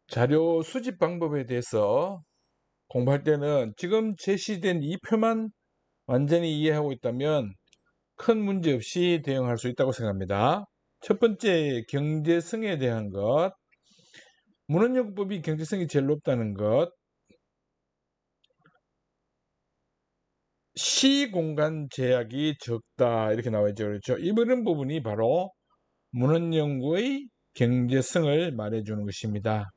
자료 수집 방법에 대해서 공부할 때는 지금 제시된 이 표만 완전히 이해하고 있다면 큰 문제 없이 대응할 수 있다고 생각합니다. 첫 번째, 경제성에 대한 것. 문헌연구법이 경제성이 제일 높다는 것. 시공간 제약이 적다 이렇게 나와 있죠. 그렇죠? 이런 부분이 바로 문헌연구의 경제성을 말해주는 것입니다.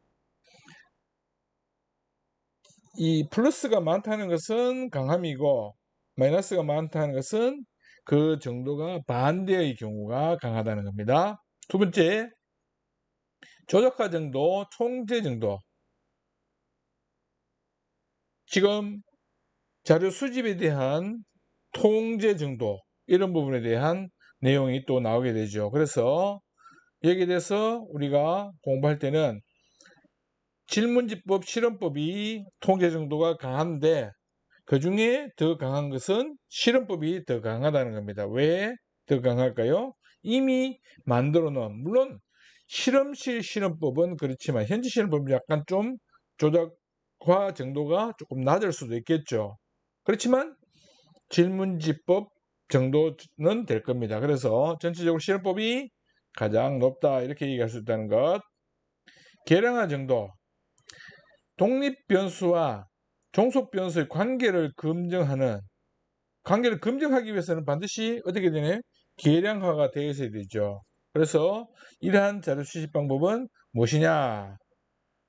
이 플러스가 많다는 것은 강함이고 마이너스가 많다는 것은 그 정도가 반대의 경우가 강하다는 겁니다. 두 번째, 조작화 정도, 통제 정도. 지금 자료 수집에 대한 통제 정도, 이런 부분에 대한 내용이 또 나오게 되죠. 그래서 여기에 대해서 우리가 공부할 때는 질문지법, 실험법이 통제 정도가 강한데 그 중에 더 강한 것은 실험법이 더 강하다는 겁니다. 왜 더 강할까요? 이미 만들어 놓은, 물론 실험실 실험법은 그렇지만 현지 실험법은 약간 좀 조작화 정도가 조금 낮을 수도 있겠죠. 그렇지만 질문지법 정도는 될 겁니다. 그래서 전체적으로 실험법이 가장 높다 이렇게 얘기할 수 있다는 것. 계량화 정도, 독립변수와 종속변수의 관계를 검증하기 위해서는 반드시 어떻게 되나요? 계량화가 되어 있어야 되죠. 그래서 이러한 자료 수집 방법은 무엇이냐?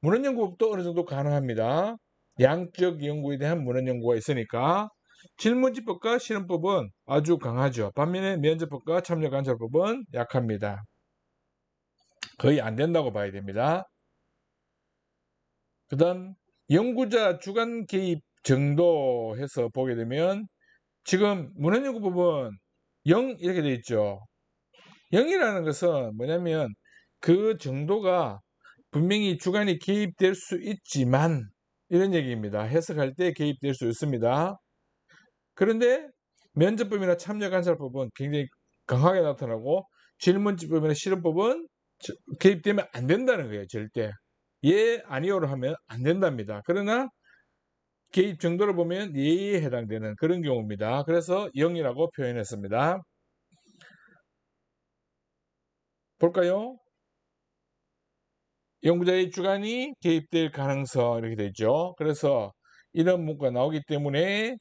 문헌연구법도 어느 정도 가능합니다. 양적 연구에 대한 문헌연구가 있으니까 질문지법과 실험법은 아주 강하죠. 반면에 면접법과 참여관찰법은 약합니다. 거의 안 된다고 봐야 됩니다. 그 다음 연구자 주관 개입 정도 해서 보게 되면 지금 문헌연구법은 0 이렇게 되어 있죠. 0이라는 것은 뭐냐면 그 정도가 분명히 주관이 개입될 수 있지만 이런 얘기입니다. 해석할 때 개입될 수 있습니다. 그런데 면접법이나 참여관찰법은 굉장히 강하게 나타나고 질문지법이나 실험법은 개입되면 안 된다는 거예요. 절대. 예, 아니요로 하면 안 된답니다. 그러나 개입 정도를 보면 예에 해당되는 그런 경우입니다. 그래서 0이라고 표현했습니다. 볼까요? 연구자의 주관이 개입될 가능성 이렇게 되죠. 그래서 이런 문구가 나오기 때문에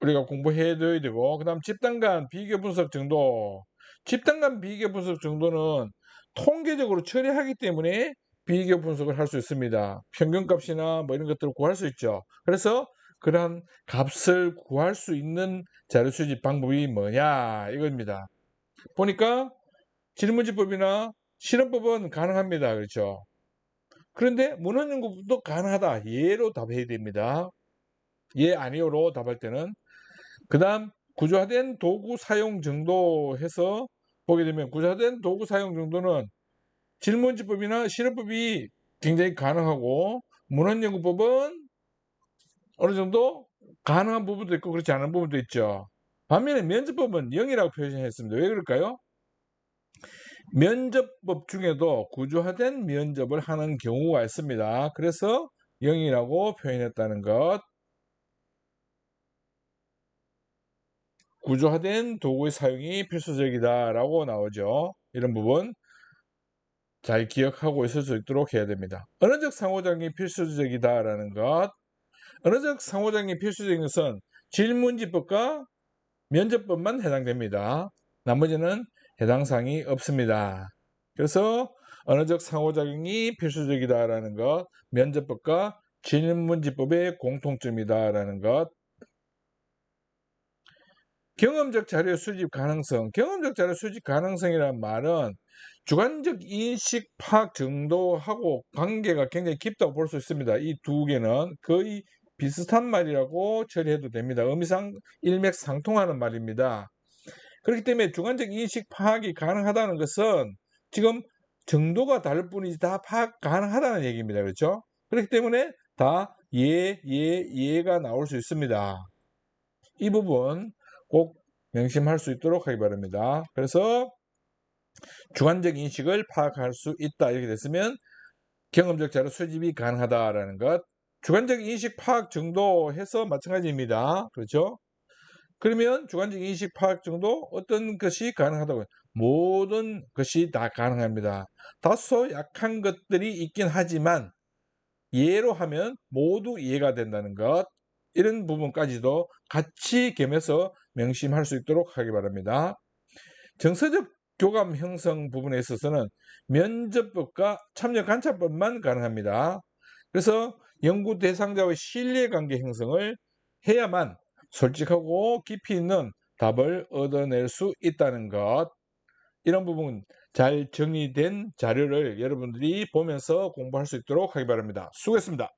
우리가 공부해둬야 되고, 그 다음 집단 간 비교 분석 정도. 집단 간 비교 분석 정도는 통계적으로 처리하기 때문에 비교 분석을 할 수 있습니다. 평균값이나 뭐 이런 것들을 구할 수 있죠. 그래서 그러한 값을 구할 수 있는 자료 수집 방법이 뭐냐 이겁니다. 보니까 질문지법이나 실험법은 가능합니다. 그렇죠. 그런데 문헌연구법도 가능하다. 예로 답해야 됩니다. 예, 아니요로 답할 때는. 그 다음 구조화된 도구 사용 정도 해서 보게 되면 구조화된 도구 사용 정도는 질문지법이나 실험법이 굉장히 가능하고 문헌연구법은 어느 정도 가능한 부분도 있고 그렇지 않은 부분도 있죠. 반면에 면접법은 0이라고 표현했습니다. 왜 그럴까요? 면접법 중에도 구조화된 면접을 하는 경우가 있습니다. 그래서 0이라고 표현했다는 것. 구조화된 도구의 사용이 필수적이다라고 나오죠. 이런 부분 잘 기억하고 있을 수 있도록 해야 됩니다. 언어적 상호작용이 필수적이다라는 것. 언어적 상호작용이 필수적인 것은 질문지법과 면접법만 해당됩니다. 나머지는 해당 사항이 없습니다. 그래서 언어적 상호작용이 필수적이다라는 것, 면접법과 질문지법의 공통점이다라는 것. 경험적 자료 수집 가능성. 경험적 자료 수집 가능성이란 말은 주관적 인식 파악 정도하고 관계가 굉장히 깊다고 볼 수 있습니다. 이 두 개는 거의 비슷한 말이라고 처리해도 됩니다. 의미상 일맥상통하는 말입니다. 그렇기 때문에 주관적 인식 파악이 가능하다는 것은 지금 정도가 다를 뿐이지 다 파악 가능하다는 얘기입니다. 그렇죠? 그렇기 때문에 다 예가 나올 수 있습니다. 이 부분 꼭 명심할 수 있도록 하기 바랍니다. 그래서 주관적 인식을 파악할 수 있다 이렇게 됐으면 경험적 자료 수집이 가능하다라는 것. 주관적 인식 파악 정도 해서 마찬가지입니다. 그렇죠? 그러면 주관적 인식 파악 정도 어떤 것이 가능하다고요? 모든 것이 다 가능합니다. 다소 약한 것들이 있긴 하지만 예로 하면 모두 이해가 된다는 것, 이런 부분까지도 같이 겸해서 명심할 수 있도록 하기 바랍니다. 정서적 교감 형성 부분에 있어서는 면접법과 참여 관찰법만 가능합니다. 그래서 연구 대상자와의 신뢰관계 형성을 해야만 솔직하고 깊이 있는 답을 얻어낼 수 있다는 것, 이런 부분 잘 정리된 자료를 여러분들이 보면서 공부할 수 있도록 하기 바랍니다. 수고했습니다.